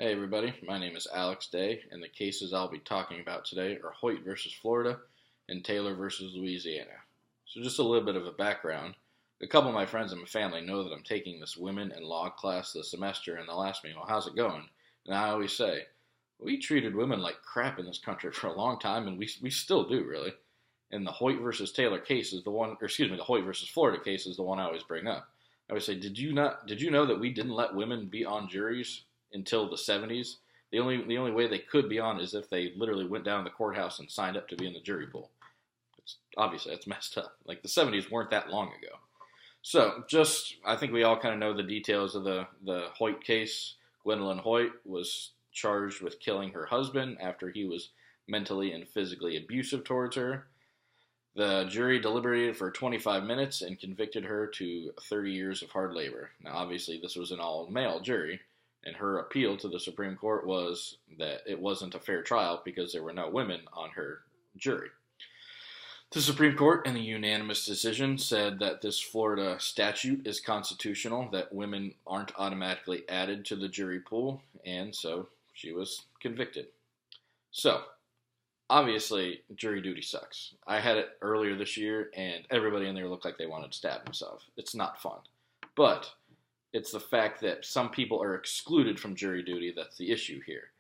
Hey everybody, my name is Alex Day, and the cases I'll be talking about today are Hoyt versus Florida and Taylor versus Louisiana. So just a little bit of a background. A couple of my friends and my family know that I'm taking this women in law class this semester, and they'll ask me, well, how's it going? And I always say, we treated women like crap in this country for a long time, and we still do, really. And the Hoyt versus Taylor case is the one, or excuse me, the Hoyt versus Florida case is the one I always bring up. I always say, did you know that we didn't let women be on juries until the 70s? The only way they could be on is if they literally went down to the courthouse and signed up to be in the jury pool. Obviously that's messed up. Like, the 70s weren't that long ago. So I think we all kind of know the details of the Hoyt case. Gwendolyn Hoyt was charged with killing her husband after he was mentally and physically abusive towards her. The jury deliberated for 25 minutes and convicted her to 30 years of hard labor. Now, obviously, this was an all-male jury, and her appeal to the Supreme Court was that it wasn't a fair trial because there were no women on her jury. The Supreme Court, in a unanimous decision, said that this Florida statute is constitutional, that women aren't automatically added to the jury pool, and so she was convicted. So, obviously, jury duty sucks. I had it earlier this year, and everybody in there looked like they wanted to stab themselves. It's not fun. But it's the fact that some people are excluded from jury duty that's the issue here.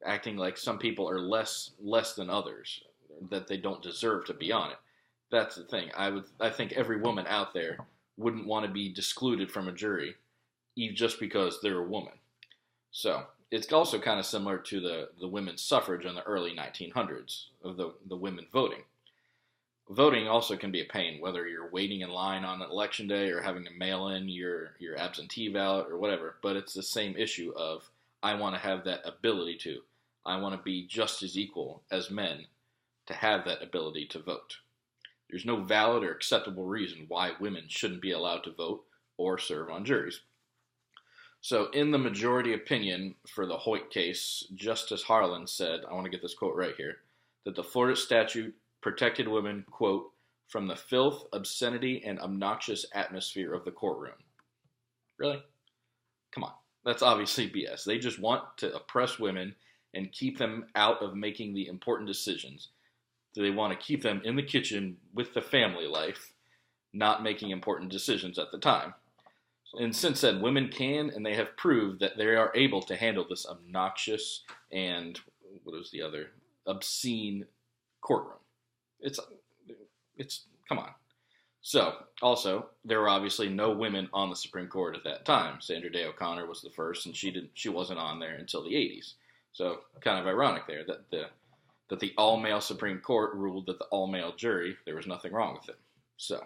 Acting like some people are less than others, that they don't deserve to be on it. That's the thing. I think every woman out there wouldn't want to be excluded from a jury just because they're a woman. So it's also kind of similar to the women's suffrage in the early 1900s of the women voting. Voting also can be a pain, whether you're waiting in line on election day or having to mail in your absentee ballot or whatever. But it's the same issue of, I want to have that ability to. I want to be just as equal as men to have that ability to vote. There's no valid or acceptable reason why women shouldn't be allowed to vote or serve on juries. So in the majority opinion for the Hoyt case, Justice Harlan said, I want to get this quote right here, that the Florida statute protected women, quote, from the filth, obscenity, and obnoxious atmosphere of the courtroom. Really? Come on. That's obviously BS. They just want to oppress women and keep them out of making the important decisions. They want to keep them in the kitchen with the family life, not making important decisions at the time. And since then, women can, and they have proved that they are able to handle this obnoxious and, obscene courtroom. It's come on. So, also, there were obviously no women on the Supreme Court at that time. Sandra Day O'Connor was the first, and she wasn't on there until the 80s. So, kind of ironic there that the all-male Supreme Court ruled that the all-male jury, there was nothing wrong with it. So,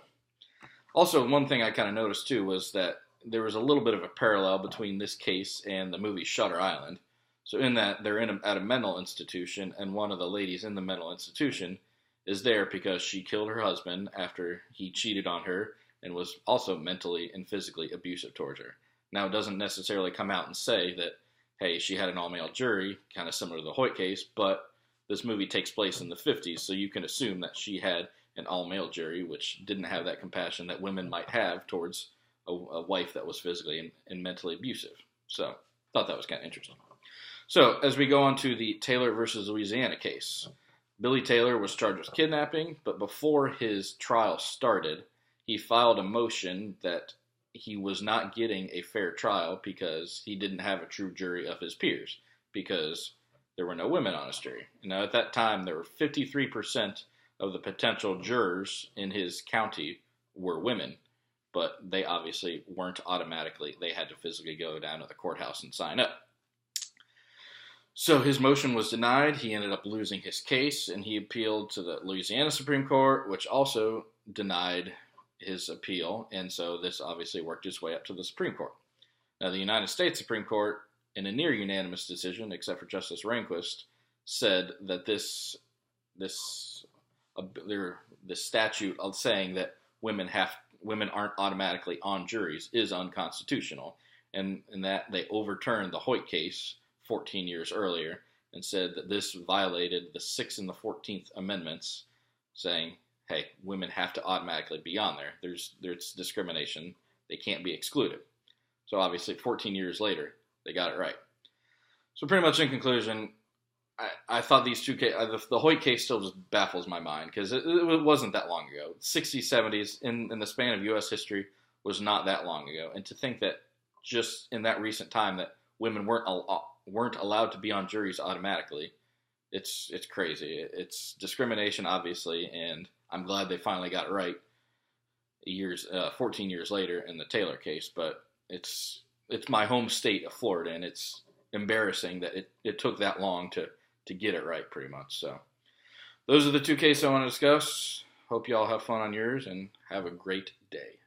also, one thing I kind of noticed, too, was that there was a little bit of a parallel between this case and the movie Shutter Island. So in that, they're at a mental institution, and one of the ladies in the mental institution is there because she killed her husband after he cheated on her and was also mentally and physically abusive towards her. Now, it doesn't necessarily come out and say that, hey, she had an all-male jury, kind of similar to the Hoyt case, but this movie takes place in the 50s, so you can assume that she had an all-male jury, which didn't have that compassion that women might have towards a wife that was physically and mentally abusive. So, thought that was kind of interesting. So, as we go on to the Taylor versus Louisiana case, Billy Taylor was charged with kidnapping, but before his trial started, he filed a motion that he was not getting a fair trial because he didn't have a true jury of his peers, because there were no women on his jury. Now, at that time, there were 53% of the potential jurors in his county were women, but they obviously weren't automatically. They had to physically go down to the courthouse and sign up. So his motion was denied. He ended up losing his case, and he appealed to the Louisiana Supreme Court, which also denied his appeal, and so this obviously worked its way up to the Supreme Court. Now, the United States Supreme Court, in a near unanimous decision, except for Justice Rehnquist, said that this statute of saying that women aren't automatically on juries is unconstitutional, and that they overturned the Hoyt case 14 years earlier and said that this violated the 6th and the 14th Amendments, saying, hey, women have to automatically be on there. There's discrimination. They can't be excluded. So obviously 14 years later, they got it right. So pretty much in conclusion, I thought these two the Hoyt case still just baffles my mind because it wasn't that long ago. 60s, 70s, in the span of U.S. history was not that long ago. And to think that just in that recent time that women weren't allowed to be on juries automatically, it's crazy. It's discrimination, obviously, and I'm glad they finally got it right 14 years later in the Taylor case. But it's my home state of Florida, and it's embarrassing that it took that long to get it right, pretty much. So those are the two cases I want to discuss. Hope you all have fun on yours and have a great day.